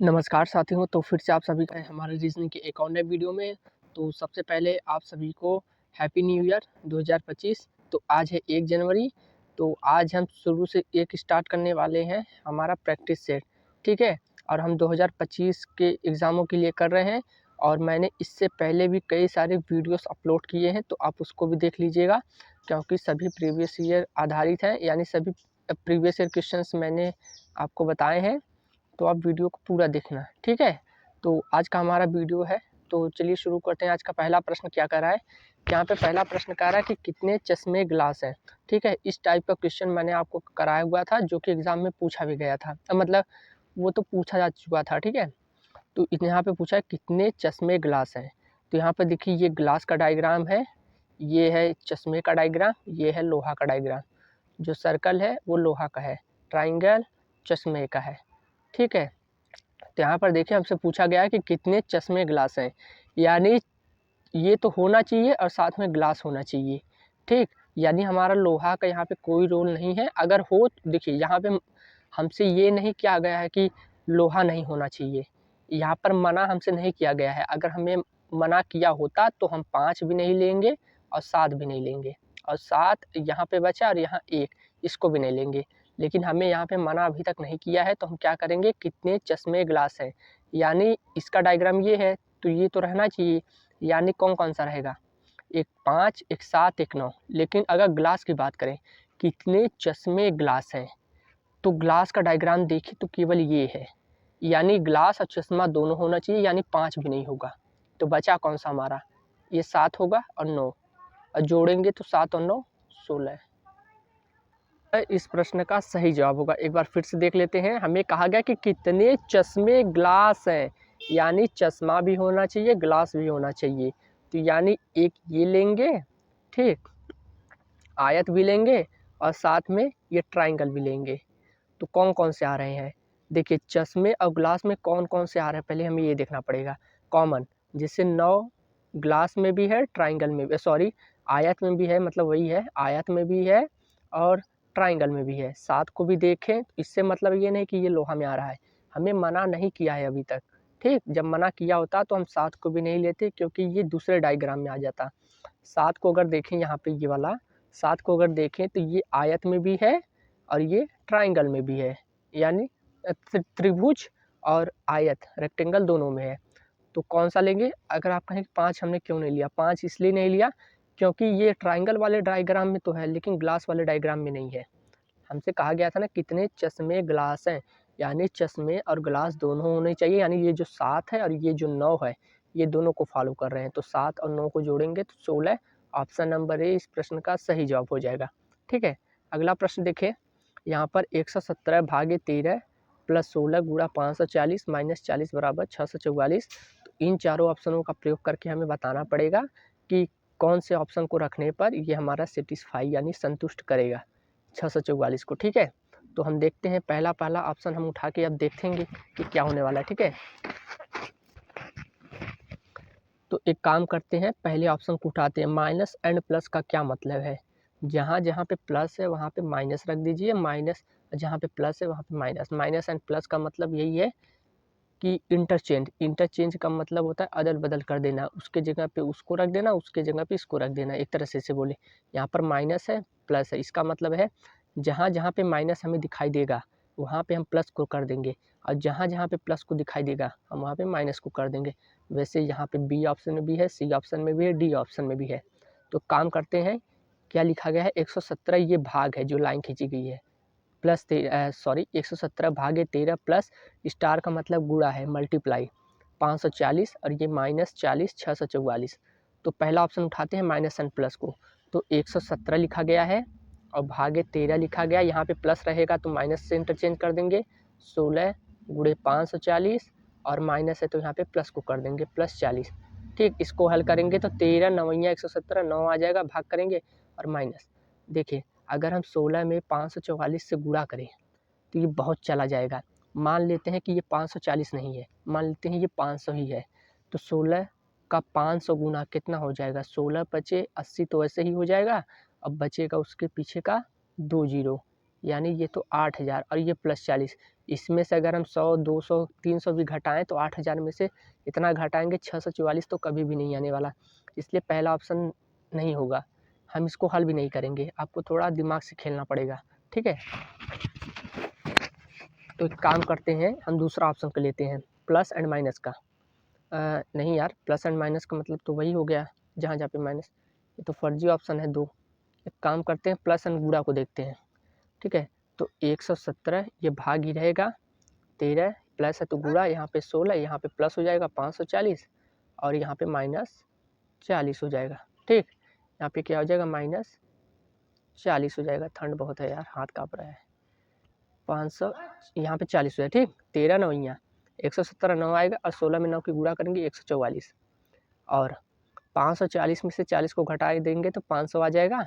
नमस्कार साथियों, तो फिर से आप सभी का हमारे रीजनिंग के एक और नए वीडियो में। तो सबसे पहले आप सभी को हैप्पी न्यू ईयर 2025। तो आज है 1 जनवरी। तो आज हम शुरू से एक स्टार्ट करने वाले हैं हमारा प्रैक्टिस सेट, ठीक है। और हम 2025 के एग्ज़ामों के लिए कर रहे हैं और मैंने इससे पहले भी कई सारे वीडियोस अपलोड किए हैं, तो आप उसको भी देख लीजिएगा क्योंकि सभी प्रीवियस ईयर आधारित हैं, यानी सभी प्रीवियस ईयर क्वेश्चंस मैंने आपको बताए हैं। तो आप वीडियो को पूरा देखना, ठीक है। तो आज का हमारा वीडियो है, तो चलिए शुरू करते हैं। आज का पहला प्रश्न क्या कर रहा है, यहाँ पे पहला प्रश्न कह रहा है कि कितने चश्मे ग्लास हैं, ठीक है। इस टाइप का क्वेश्चन मैंने आपको कराया हुआ था, जो कि एग्जाम में पूछा भी गया था, मतलब वो तो पूछा जा चुका था, ठीक है। तो यहाँ पे पूछा है कितने चश्मे ग्लास हैं। तो यहाँ पे देखिए ये ग्लास का डायग्राम है, ये है चश्मे का डायग्राम, ये है लोहा का डायग्राम। जो सर्कल है वो लोहा का है, ट्राइंगल चश्मे का है, ठीक है। तो यहाँ पर देखिए हमसे पूछा गया है कि कितने चश्मे ग्लास हैं, यानी ये तो होना चाहिए और साथ में ग्लास होना चाहिए, ठीक। यानी हमारा लोहा का यहाँ पे कोई रोल नहीं है। अगर हो देखिए यहाँ पे हमसे ये नहीं किया गया है कि लोहा नहीं होना चाहिए, यहाँ पर मना हमसे नहीं किया गया है। अगर हमें मना किया होता तो हम 5 भी नहीं लेंगे और 7 भी नहीं लेंगे, और 7 यहाँ पे बचा और यहाँ 1, इसको भी नहीं लेंगे। लेकिन हमें यहाँ पे मना अभी तक नहीं किया है, तो हम क्या करेंगे, कितने चश्मे ग्लास हैं, यानी इसका डायग्राम ये है तो ये तो रहना चाहिए, यानी कौन कौन सा रहेगा, एक 5, एक 7, एक 9। लेकिन अगर ग्लास की बात करें, कितने चश्मे ग्लास हैं, तो ग्लास का डायग्राम देखिए तो केवल ये है, यानी ग्लास और चश्मा दोनों होना चाहिए, यानी 5 भी नहीं होगा। तो बचा कौन सा हमारा, ये 7 होगा और 9, और जोड़ेंगे तो 7 और 9 16। इस प्रश्न का सही जवाब होगा। एक बार फिर से देख लेते हैं। हमें कहा गया कि कितने चश्मे ग्लास हैं, यानी चश्मा भी होना चाहिए, ग्लास भी होना चाहिए। तो यानी एक ये लेंगे, ठीक, आयत भी लेंगे और साथ में ये ट्राइंगल भी लेंगे। तो कौन कौन से आ रहे हैं, देखिए चश्मे और ग्लास में कौन कौन से आ रहे हैं, पहले हमें ये देखना पड़ेगा। कॉमन जैसे 9 ग्लास में भी है, ट्राइंगल में भी, सॉरी आयत में भी है, मतलब वही है, आयत में भी है और ट्राइंगल में भी है। 7 को भी देखें तो इससे मतलब ये नहीं कि ये लोहा में आ रहा है, हमें मना नहीं किया है अभी तक, ठीक। जब मना किया होता तो हम 7 को भी नहीं लेते, क्योंकि ये दूसरे डायग्राम में आ जाता। 7 को अगर देखें यहाँ पे, ये वाला 7 को अगर देखें तो ये आयत में भी है और ये ट्राइंगल में भी है, यानी त्रिभुज और आयत रेक्टेंगल दोनों में है। तो कौन सा लेंगे, अगर आप कहें 5 हमने क्यों नहीं लिया, 5 इसलिए नहीं लिया क्योंकि ये ट्राइंगल वाले डायग्राम में तो है लेकिन ग्लास वाले डायग्राम में नहीं है। हमसे कहा गया था ना कितने चश्मे ग्लास हैं, यानी चश्मे और ग्लास दोनों होने चाहिए, यानी ये जो 7 है और ये जो 9 है, ये दोनों को फॉलो कर रहे हैं। तो 7 और 9 को जोड़ेंगे तो 16। ऑप्शन नंबर ए इस प्रश्न का सही जवाब हो जाएगा, ठीक है। अगला प्रश्न देखें, यहाँ पर 117 भागे 13 प्लस 16 गुणा 540 माइनस 40 बराबर 644। तो इन चारों ऑप्शनों का प्रयोग करके हमें बताना पड़ेगा कि कौन से ऑप्शन को रखने पर ये हमारा सेटिस्फाई यानी संतुष्ट करेगा 644 को, ठीक है। तो हम देखते हैं, पहला ऑप्शन हम उठा के अब देखेंगे कि क्या होने वाला है, ठीक है। तो एक काम करते हैं, पहले ऑप्शन को उठाते हैं। माइनस एंड प्लस का क्या मतलब है, जहाँ जहाँ पे प्लस है वहाँ पे माइनस रख दीजिए, माइनस जहाँ पे प्लस है वहाँ पे माइनस। माइनस एंड प्लस का मतलब यही है कि इंटरचेंज, इंटरचेंज का मतलब होता है अदल बदल कर देना, उसके जगह पे उसको रख देना, उसके जगह पे इसको रख देना, एक तरह से बोले। यहाँ पर माइनस है, प्लस है, इसका मतलब है जहाँ जहाँ पे माइनस हमें दिखाई देगा वहाँ पे हम प्लस को कर देंगे, और जहाँ जहाँ पे प्लस को दिखाई देगा हम वहाँ पे माइनस को कर देंगे। वैसे यहाँ पे बी ऑप्शन में भी है, सी ऑप्शन में भी है, डी ऑप्शन में भी है। तो काम करते हैं, क्या लिखा गया है, 117 ये भाग है जो लाइन खींची गई है, प्लस 117 भागे 13 प्लस स्टार का मतलब गुणा है, मल्टीप्लाई 540 और ये माइनस 40 644। तो पहला ऑप्शन उठाते हैं माइनस एंड प्लस को। तो 117 लिखा गया है और भागे 13 लिखा गया, यहाँ पे प्लस रहेगा तो माइनस से इंटरचेंज कर देंगे, 16 गुणे 540 और माइनस है तो यहाँ पे प्लस को कर देंगे, प्लस 40, ठीक। इसको हल करेंगे तो 13 नवैया 117 9 आ जाएगा, भाग करेंगे और माइनस। देखिए अगर हम 16 में 544 से गुणा करें तो ये बहुत चला जाएगा। मान लेते हैं कि ये 540 नहीं है, मान लेते हैं ये 500 ही है। तो 16 का 500 गुना कितना हो जाएगा, 16 बचे 80 तो ऐसे ही हो जाएगा, अब बचेगा उसके पीछे का 2 जीरो, यानी ये तो 8000 और ये प्लस 40। इसमें से अगर हम 100, 200, 300 भी घटाएं तो 8000 में से इतना घटाएंगे 644 तो कभी भी नहीं आने वाला, इसलिए पहला ऑप्शन नहीं होगा। हम इसको हल भी नहीं करेंगे, आपको थोड़ा दिमाग से खेलना पड़ेगा, ठीक है। तो एक काम करते हैं, हम दूसरा ऑप्शन को लेते हैं, प्लस एंड माइनस का। नहीं यार, प्लस एंड माइनस का मतलब तो वही हो गया जहाँ जहाँ पे माइनस, ये तो फर्जी ऑप्शन है 2। एक काम करते हैं, प्लस एंड गुणा को देखते हैं, ठीक है। तो 117 ये भाग ही रहेगा, 13 प्लस है तो गुणा, यहाँ पे 16, यहाँ पे प्लस हो जाएगा 540 और यहाँ पे माइनस 40 हो जाएगा, ठीक। यहाँ पे क्या हो जाएगा, माइनस 40 हो जाएगा। ठंड बहुत है यार, हाथ काँप रहा है। 500 यहाँ पे 40 हो जाएगा, ठीक। 13 9 यहाँ 117 9 आएगा और 16 में 9 की गुणा करेंगे 144 और 540 में से 40 को घटा देंगे तो 500 आ जाएगा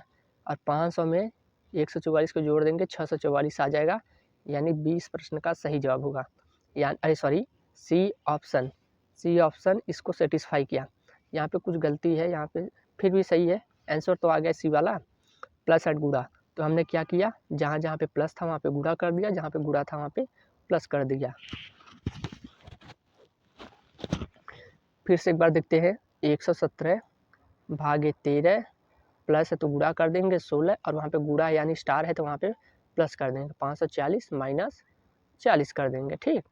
और 500 में 144 को जोड़ देंगे 644 आ जाएगा, यानी 20 प्रश्न का सही जवाब होगा। यानी अरे सॉरी, सी ऑप्शन इसको सेटिस्फाई किया। यहाँ पे कुछ गलती है, यहाँ पे फिर भी सही है, आंसर तो आ गया सी वाला, प्लस एंड गुणा। तो हमने क्या किया, जहाँ जहाँ पे प्लस था वहाँ पे गुणा कर दिया, जहाँ पे गुणा था वहाँ पे प्लस कर दिया। फिर से एक बार देखते हैं, 117 भागे 13 प्लस है तो गुणा कर देंगे 16 और वहाँ पे गुणा यानी स्टार है तो वहाँ पे प्लस कर देंगे, 540 माइनस 40 कर देंगे, ठीक।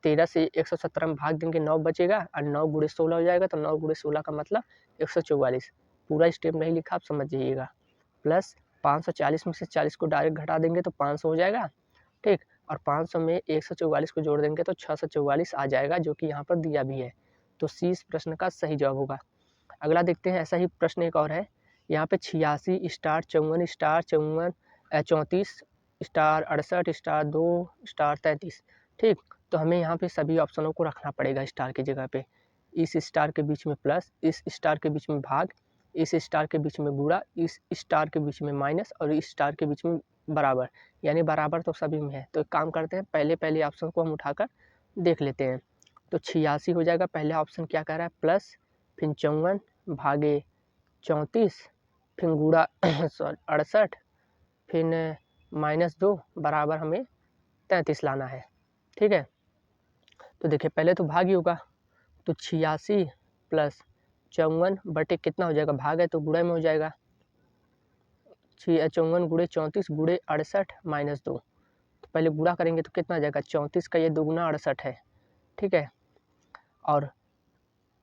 13 से 117 में भाग देंगे 9 बचेगा और 9 गुणे 16 हो जाएगा, तो 9 गुणे 16 का मतलब 144। पूरा स्टेप नहीं लिखा, आप समझ जाइएगा। प्लस 540 में से 40 को डायरेक्ट घटा देंगे तो 500 हो जाएगा, ठीक। और 500 में 144 को जोड़ देंगे तो 644 आ जाएगा, जो कि यहाँ पर दिया भी है। तो सी इस प्रश्न का सही जवाब होगा। अगला देखते हैं, ऐसा ही प्रश्न एक और है। यहाँ पे 86 star 54 star 34 star 68 star 2 star 33, ठीक। तो हमें यहाँ पे सभी ऑप्शनों को रखना पड़ेगा स्टार की जगह पे। इस स्टार के बीच में प्लस, इस स्टार के बीच में भाग, इस स्टार के बीच में गुणा, इस स्टार के बीच में माइनस और इस स्टार के बीच में बराबर, यानी बराबर तो सभी में है। तो एक काम करते हैं, पहले ऑप्शन को हम उठाकर देख लेते हैं। तो 86 हो जाएगा, पहला ऑप्शन क्या कह रहा है, प्लस, फिर 54 भागे 34, फिर गुणा 68, फिर -2 बराबर हमें 33 लाना है, ठीक है। तो देखिए पहले तो भाग ही होगा, तो 86 प्लस 54 बटे कितना हो जाएगा, भाग है तो गुणा में हो जाएगा, 54 गुणे 34 गुणे 68 -2। तो पहले गुणा करेंगे तो कितना आ जाएगा, 34 का ये दुगुना 68 है, ठीक है। और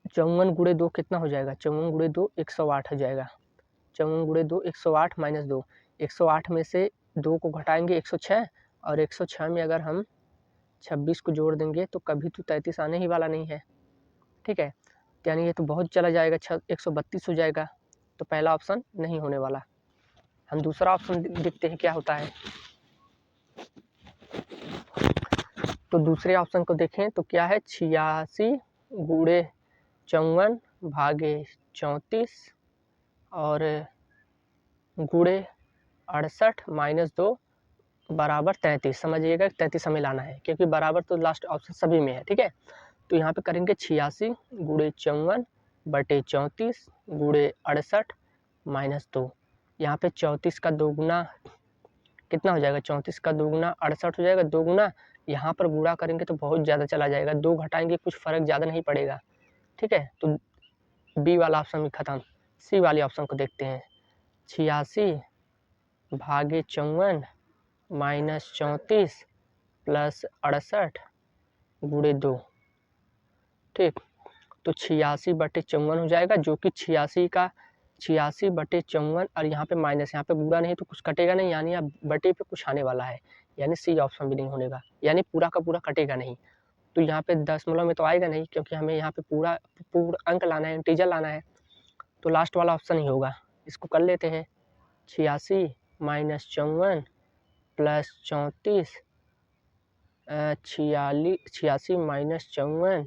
54 गुणे 2 कितना हो जाएगा, 54 गुणे 2 108 हो जाएगा, 54 गुणे 2 108 -2। 108 में से 2 को घटाएंगे 106 और 106 में अगर हम 26 को जोड़ देंगे तो कभी तो 33 आने ही वाला नहीं है, ठीक है। यानी ये तो बहुत चला जाएगा, 132 हो जाएगा, तो पहला ऑप्शन नहीं होने वाला। हम दूसरा ऑप्शन देखते हैं क्या होता है। तो दूसरे ऑप्शन को देखें तो क्या है, 86 गुणे 54 भागे 34 और गुणे 68 -2 बराबर 33। समझिएगा 33 हमें लाना है, क्योंकि बराबर तो लास्ट ऑप्शन सभी में है, ठीक है। तो यहाँ पे करेंगे 86 गुणे 54 बटे 34 गुणे 68 -2। यहाँ पे 34 का दोगुना कितना हो जाएगा, 34 का दोगुना 68 हो जाएगा, दोगुना यहाँ पर गुणा करेंगे तो बहुत ज़्यादा चला जाएगा, 2 घटाएंगे कुछ फ़र्क ज़्यादा नहीं पड़ेगा, ठीक है। तो बी वाला ऑप्शन भी खत्म, सी वाले ऑप्शन को देखते हैं। 86 भागे 54 माइनस 34 प्लस 68 गुणे 2, ठीक। तो 86 बटे 54 हो जाएगा, जो कि 86 बटे 54 और यहाँ पे माइनस, यहाँ पे गुणा नहीं तो कुछ कटेगा नहीं, यानी अब बटे पे कुछ आने वाला है, यानी सी ऑप्शन भी नहीं होनेगा, यानी पूरा का पूरा कटेगा नहीं। तो यहाँ पे दशमलव में तो आएगा नहीं, क्योंकि हमें यहाँ पे पूरा अंक लाना है, इंटीजर लाना है, तो लास्ट वाला ऑप्शन ही होगा। इसको कर लेते हैं, 86 माइनस 54 प्लस 34 86 माइनस 54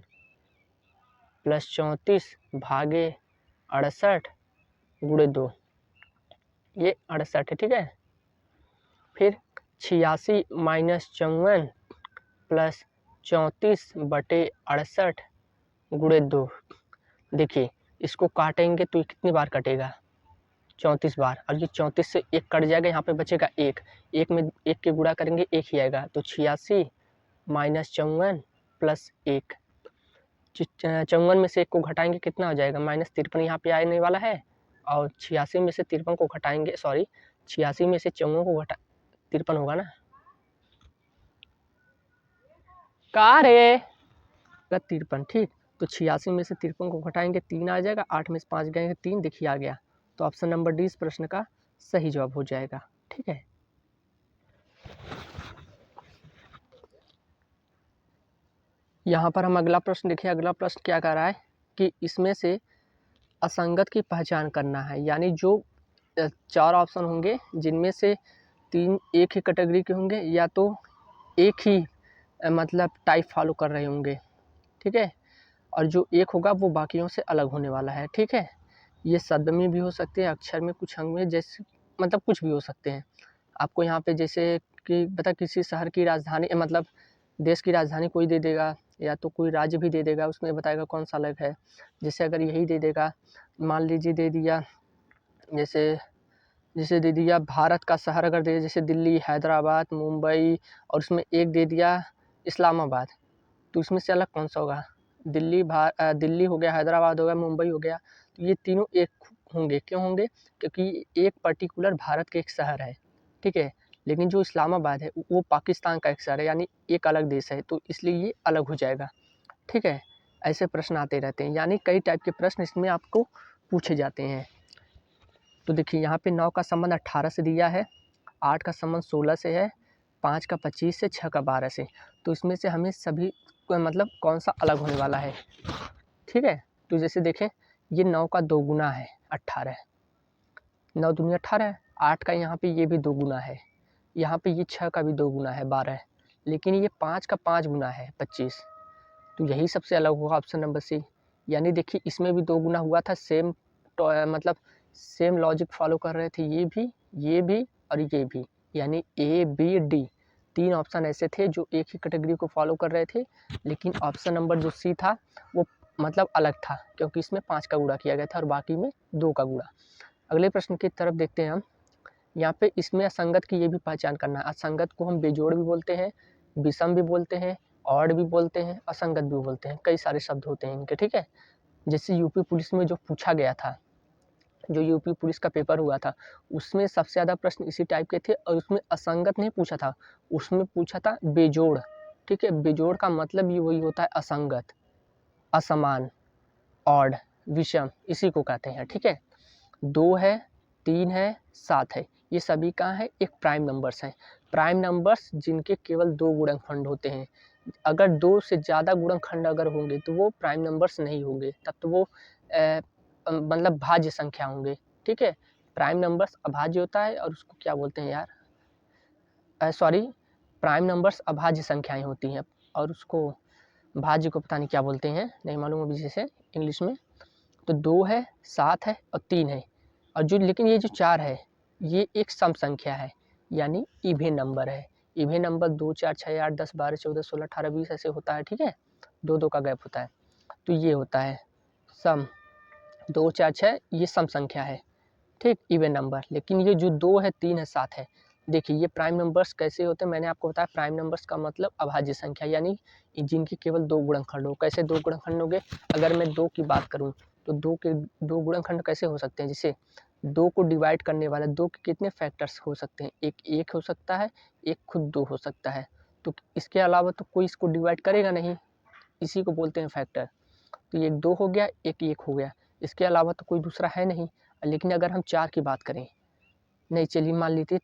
प्लस 34 भागे 68 गुणे 2, ये 68 है, ठीक है। फिर 86 माइनस 54 प्लस 34 बटे 68 गुणे 2। देखिए इसको काटेंगे तो कितनी बार कटेगा, 34 बार, और ये 34 से 1 कट जाएगा, यहाँ पे बचेगा 1, 1 में 1 के गुणा करेंगे 1 ही आएगा, तो 86 माइनस 54 प्लस 1, 54 में से 1 को घटाएंगे कितना हो जाएगा -53 यहाँ पे आने वाला है, और 86 में से 53 को घटाएंगे, सॉरी 86 में से 54 को घटा 53 होगा ना, कहाँ रे 53, ठीक। तो 86 में से 53 को घटाएंगे 3 आ जाएगा, 8 में से 5 गए 3, देखिए आ गया। तो ऑप्शन नंबर डी इस प्रश्न का सही जवाब हो जाएगा, ठीक है। यहाँ पर हम अगला प्रश्न देखिए, अगला प्रश्न क्या कर रहा है कि इसमें से असंगत की पहचान करना है, यानी जो 4 ऑप्शन होंगे जिनमें से 3 एक ही कैटेगरी के होंगे, या तो एक ही मतलब टाइप फॉलो कर रहे होंगे, ठीक है, और जो एक होगा वो बाकियों से अलग होने वाला है, ठीक है। ये शब्द में भी हो सकते हैं, अक्षर में, कुछ अंग में, जैसे मतलब कुछ भी हो सकते हैं। आपको यहाँ पे जैसे कि बता किसी शहर की राजधानी मतलब देश की राजधानी कोई दे देगा, या तो कोई राज्य भी दे देगा, उसमें बताएगा कौन सा अलग है। जैसे अगर यही दे देगा, मान लीजिए दे दिया, जैसे दे दिया भारत का शहर अगर दे, जैसे दिल्ली, हैदराबाद, मुंबई, और उसमें एक दे दिया इस्लामाबाद, तो इसमें से अलग कौन सा होगा? दिल्ली हो गया, हैदराबाद हो गया, मुंबई हो गया, तो ये तीनों एक होंगे। क्यों होंगे? क्योंकि एक पर्टिकुलर भारत के एक शहर है, ठीक है, लेकिन जो इस्लामाबाद है वो पाकिस्तान का एक शहर है, यानी एक अलग देश है, तो इसलिए ये अलग हो जाएगा, ठीक है। ऐसे प्रश्न आते रहते हैं, यानी कई टाइप के प्रश्न इसमें आपको पूछे जाते हैं। तो देखिए यहाँ पे 9 का संबंध 18 से दिया है, 8 का संबंध 16 से है, 5 का 25 से, 6 का 12 से, तो इसमें से हमें सभी मतलब कौन सा अलग होने वाला है, ठीक है। तो जैसे देखें ये 9 का 2 गुना है 18, 9 दूनी 18, 8 का यहाँ पे ये भी 2 गुना है, यहाँ पे ये 6 का भी 2 गुना है 12, लेकिन ये 5 का 5 गुना है 25, तो यही सबसे अलग होगा ऑप्शन नंबर सी। यानी देखिए इसमें भी 2 गुना हुआ था, सेम मतलब सेम लॉजिक फॉलो कर रहे थे, ये भी और ये भी, यानी ए बी डी 3 ऑप्शन ऐसे थे जो एक ही कैटेगरी को फॉलो कर रहे थे, लेकिन ऑप्शन नंबर जो सी था वो मतलब अलग था, क्योंकि इसमें 5 का गुणा किया गया था और बाकी में 2 का गुणा। अगले प्रश्न की तरफ देखते हैं हम। यहाँ पे इसमें असंगत की ये भी पहचान करना है। असंगत को हम बेजोड़ भी बोलते हैं, विषम भी बोलते हैं, ऑड भी बोलते हैं, असंगत भी बोलते हैं, कई सारे शब्द होते हैं इनके, ठीक है। जैसे यूपी पुलिस में जो पूछा गया था, जो यूपी पुलिस का पेपर हुआ था, उसमें सबसे ज़्यादा प्रश्न इसी टाइप के थे, और उसमें असंगत नहीं पूछा था, उसमें पूछा था बेजोड़, ठीक है। बेजोड़ का मतलब ये वही होता है असंगत, असमान, ऑड, विषम, इसी को कहते हैं, ठीक है। 2 है, 3 है, 7 है, ये सभी कहाँ है? एक प्राइम नंबर्स हैं। प्राइम नंबर्स जिनके केवल 2 गुणनखंड होते हैं, अगर 2 से ज़्यादा गुणनखंड अगर होंगे तो वो प्राइम नंबर्स नहीं होंगे, तब तो वो मतलब भाज्य संख्या होंगे, ठीक है। प्राइम नंबर्स अभाज्य होता है, और उसको क्या बोलते हैं यार, सॉरी, प्राइम नंबर्स अभाज्य संख्याएं होती हैं, और उसको भाज्य को पता नहीं क्या बोलते हैं, नहीं मालूम अभी जैसे इंग्लिश में। तो 2 है, 7 है और 3 है, और जो लेकिन ये जो 4 है ये एक सम संख्या है, यानी इवन नंबर है। इवन नंबर 2, 4, 6, 8, 10, 12, 14, 16, 18, 20 ऐसे होता है, ठीक है, 2-2 का गैप होता है, तो ये होता है सम। 2, 4, 6 ये सम संख्या है, ठीक, इवन नंबर। लेकिन ये जो 2 है, 3 है, 7 है, देखिए ये प्राइम नंबर्स कैसे होते हैं, मैंने आपको बताया प्राइम नंबर्स का मतलब अभाज्य संख्या, यानी जिनकी केवल 2 गुणनखंड हो। कैसे 2 गुणनखंड होंगे? अगर मैं 2 की बात करूं तो 2 गुणनखंड कैसे हो सकते हैं? जैसे 2 को डिवाइड करने वाला 2 के कितने फैक्टर्स हो सकते हैं? एक 1 हो सकता है, एक खुद 2 हो सकता है, तो इसके अलावा तो कोई इसको डिवाइड करेगा नहीं, इसी को बोलते हैं फैक्टर। तो ये 2 हो गया, एक 1 हो गया, इसके अलावा तो कोई दूसरा है नहीं। लेकिन अगर हम 4 की बात करें, नहीं चलिए मान लीजिए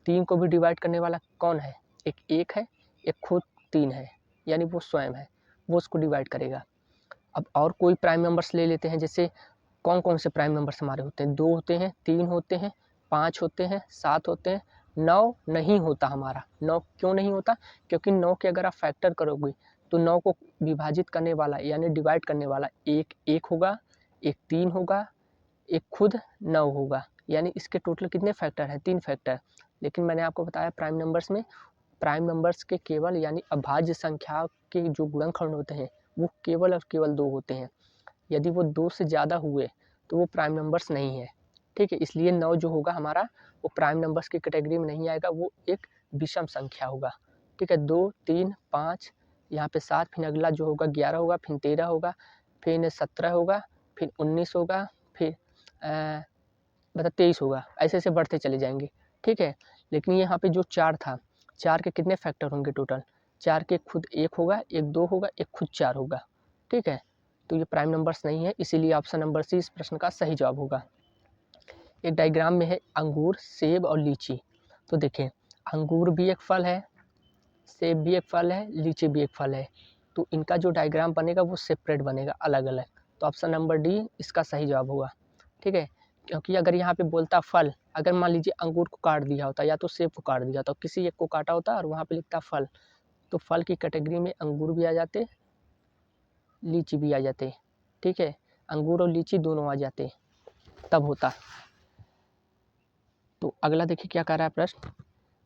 3 को भी डिवाइड करने वाला कौन है? एक 1 है, एक खुद 3 है, यानी वो स्वयं है, वो उसको डिवाइड करेगा। अब और कोई प्राइम नंबर्स ले लेते हैं, जैसे कौन कौन से प्राइम नंबर्स हमारे होते हैं? 2 होते हैं, 3 होते हैं, 5 होते हैं, 7 होते हैं, 9 नहीं होता हमारा। 9 क्यों नहीं होता? क्योंकि 9 के अगर आप फैक्टर करोगे तो 9 को विभाजित करने वाला यानी डिवाइड करने वाला एक 1 होगा, एक 3 होगा, एक खुद 9 होगा, यानी इसके टोटल कितने फैक्टर हैं? 3 फैक्टर। लेकिन मैंने आपको बताया प्राइम नंबर्स में, प्राइम नंबर्स के केवल यानी अभाज्य संख्या के जो गुणनखंड होते हैं वो केवल और केवल 2 होते हैं। यदि वो 2 से ज़्यादा हुए तो वो प्राइम नंबर्स नहीं है, ठीक है, इसलिए 9 जो होगा हमारा वो प्राइम नंबर्स की कैटेगरी में नहीं आएगा, वो एक विषम संख्या होगा। ठीक है, 2, 3, 5, यहाँ पे 7, फिर अगला जो होगा 11 होगा, फिर 13 होगा, फिर 17 होगा, फिर 19 होगा, फिर मतलब 23 होगा, ऐसे ऐसे बढ़ते चले जाएंगे। ठीक है, लेकिन यहाँ पे जो 4 था, 4 के कितने फैक्टर होंगे टोटल? 4 के खुद 1 होगा, एक 2 होगा, एक खुद 4 होगा। ठीक है, तो ये प्राइम नंबर्स नहीं है, इसीलिए ऑप्शन नंबर सी इस प्रश्न का सही जवाब होगा। एक डायग्राम में है अंगूर, सेब और लीची। तो देखें, अंगूर भी एक फल है, सेब भी एक फल है, लीची भी एक फल है। तो इनका जो डायग्राम बनेगा वो सेपरेट बनेगा, अलग अलग। तो ऑप्शन नंबर डी इसका सही जवाब होगा। ठीक है, क्योंकि अगर यहाँ पे बोलता फल, अगर मान लीजिए अंगूर को काट दिया होता या तो सेब को काट दिया होता, किसी एक को काटा होता और वहाँ पे लिखता फल, तो फल की कैटेगरी में अंगूर भी आ जाते, लीची भी आ जाते। ठीक है, अंगूर और लीची दोनों आ जाते, तब होता। तो अगला देखिए क्या कह रहा है प्रश्न।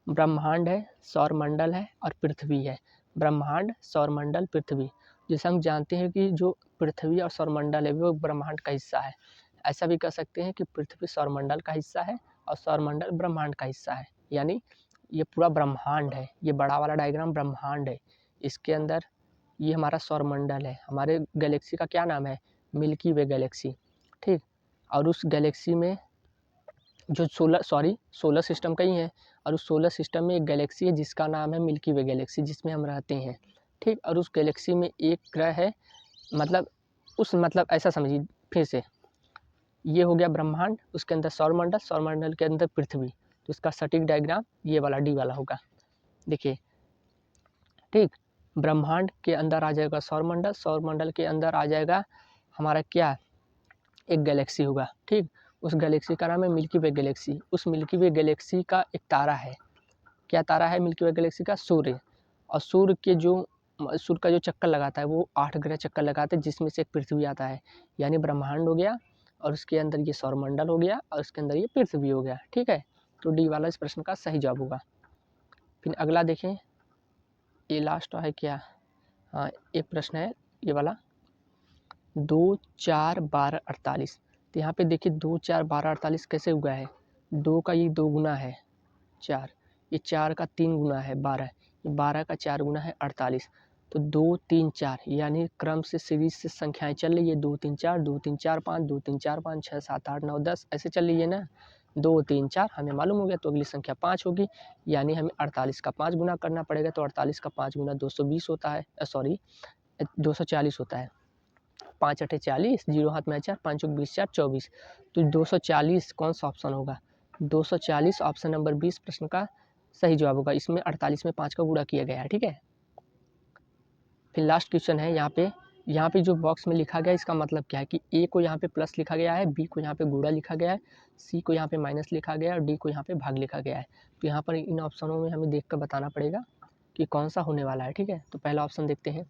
ब्रह्मांड है, सौरमंडल है और पृथ्वी है। ब्रह्मांड, सौरमंडल, पृथ्वी। जैसे हम जानते हैं कि जो पृथ्वी और सौरमंडल है वो ब्रह्मांड का हिस्सा है। ऐसा भी कह सकते हैं कि पृथ्वी सौरमंडल का हिस्सा है और सौरमंडल ब्रह्मांड का हिस्सा है। यानी ये पूरा ब्रह्मांड है, ये बड़ा वाला डायग्राम ब्रह्मांड है। इसके अंदर ये हमारा सौरमंडल है। हमारे गैलेक्सी का क्या नाम है? मिल्की वे गैलेक्सी। ठीक, और उस गैलेक्सी में जो सोलर सिस्टम का ही है, और उस सोलर सिस्टम में एक गैलेक्सी है जिसका नाम है मिल्की वे गैलेक्सी, जिसमें हम रहते हैं। ठीक, और उस गैलेक्सी में एक ग्रह है, मतलब ऐसा समझिए फिर से, ये हो गया ब्रह्मांड, उसके अंदर सौरमंडल, सौरमंडल के अंदर पृथ्वी। तो इसका सटीक डायग्राम ये वाला डी वाला होगा। देखिए, ठीक, ब्रह्मांड के अंदर आ जाएगा सौरमंडल, सौरमंडल के अंदर आ जाएगा हमारा क्या, एक गैलेक्सी होगा। ठीक, उस गैलेक्सी का नाम है मिल्की वे गैलेक्सी। उस मिल्की वे गैलेक्सी का एक तारा है, क्या तारा है मिल्की वे गैलेक्सी का? सूर्य। और सूर्य का जो चक्कर लगाता है वो 8 ग्रह चक्कर लगाते हैं, जिसमें से एक पृथ्वी आता है। यानी ब्रह्मांड हो गया, और उसके अंदर ये सौरमंडल हो गया, और उसके अंदर ये पृथ्वी हो गया। ठीक है, तो डी वाला इस प्रश्न का सही जवाब होगा। फिर अगला देखें, ये लास्ट है क्या, हाँ एक प्रश्न है ये वाला, 2, 4, 12, 48। तो यहाँ पे देखिए 2, 4, 12, 48 कैसे हुआ है? 2 का ये 2 गुना है 4, ये 4 का 3 गुना है 12, ये 12 का 4 गुना है 48। तो 2, 3, 4 यानी क्रम से सीरीज से संख्याएं चल रही है, 2, 3, 4, 2, 3, 4, 5, 2, 3, 4, 5, 6, 7, 8, 9, 10 ऐसे चल रही है ना। 2, 3, 4 हमें मालूम हो गया, तो अगली संख्या 5 होगी, यानी हमें 48 का 5 गुना करना पड़ेगा। तो 48 का 5 गुना 220 होता है, 240 होता है। 5 अठे 40, 0 हाथ में 4, 5 20, 4 24। तो 240 कौन सा ऑप्शन होगा? 240 ऑप्शन नंबर 20 प्रश्न का सही जवाब होगा। इसमें 48 में 5 का गुणा किया गया है। ठीक है, फिर लास्ट क्वेश्चन है यहाँ पे जो बॉक्स में लिखा गया है इसका मतलब क्या है कि ए को यहाँ पे प्लस लिखा गया है, बी को यहाँ पे गुणा लिखा गया है, सी को यहाँ पे माइनस लिखा गया है और डी को यहाँ पे भाग लिखा गया है। तो यहाँ पर इन ऑप्शनों में हमें देख कर बताना पड़ेगा कि कौन सा होने वाला है। ठीक है, तो पहला ऑप्शन देखते हैं,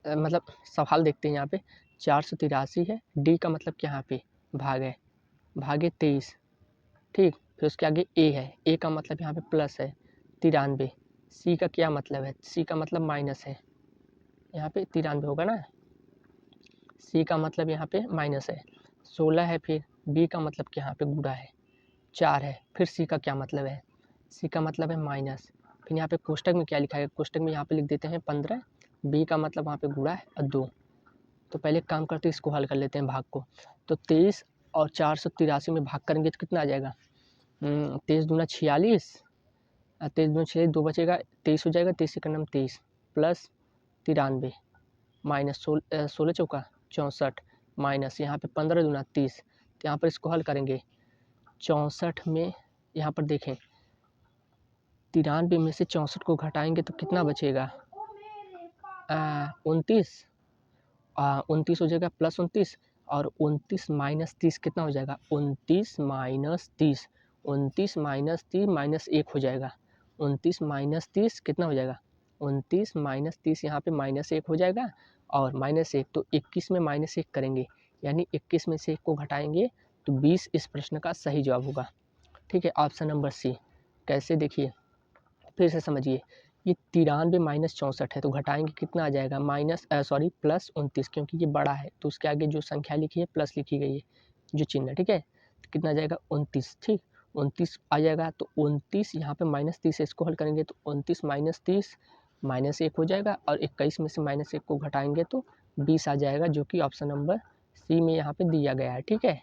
मतलब सवाल देखते हैं। यहाँ पे 483 है, डी का मतलब कि यहाँ पे भाग है, भागे 23। ठीक, फिर उसके आगे ए है, ए का मतलब यहाँ पे प्लस है 93। सी का क्या मतलब है? सी का मतलब माइनस है, यहाँ पे 93 होगा ना। सी का मतलब यहाँ पे माइनस है 16 है। फिर बी का मतलब कि यहाँ पे गुणा है 4 है। फिर सी का क्या मतलब है? सी का मतलब है माइनस। फिर यहाँ पे कोष्टक में क्या लिखा है? कोष्टक में यहाँ पे लिख देते हैं 15। बी का मतलब वहाँ पे गुणा है और 2। तो पहले एक काम करते हैं, इसको हल कर लेते हैं भाग को। तो 23 और 483 में भाग करेंगे तो कितना आ जाएगा? 23 दूना 46, 23 दूना 46, 2 बचेगा, 23 हो जाएगा। 23 का नाम 23 प्लस 93 माइनस 16 चौका 64 माइनस यहाँ पे 15 दूना 30। तो यहाँ पर इसको हल करेंगे, 64 में यहाँ पर देखें 93 में से 64 को घटाएंगे तो कितना बचेगा? 29, 29 हो जाएगा प्लस 29, और 29 माइनस 30 कितना हो जाएगा? 29 माइनस 30, 29 माइनस 30 माइनस 1 हो जाएगा। 29 माइनस 30 कितना हो जाएगा? 29 माइनस 30 यहाँ पे माइनस 1 हो जाएगा, और माइनस 1 तो 21 में माइनस 1 करेंगे, यानी 21 में से 1 को घटाएंगे तो 20 इस प्रश्न का सही जवाब होगा। ठीक है, ऑप्शन नंबर सी। कैसे देखिए, फिर से समझिए, ये 93 माइनस 64 है, तो घटाएंगे कितना आ जाएगा? प्लस 29, क्योंकि ये बड़ा है तो उसके आगे जो संख्या लिखी है प्लस लिखी गई है, जो चिन्ह है, ठीक है। तो कितना आ जाएगा 29, ठीक 29 आ जाएगा। तो 29 यहाँ पे -30 है, इसको हल करेंगे तो 29 - 30 -1 हो जाएगा और 21 में से -1 को घटाएंगे तो 20 आ जाएगा, जो कि ऑप्शन नंबर सी में यहाँ पे दिया गया है, ठीक है।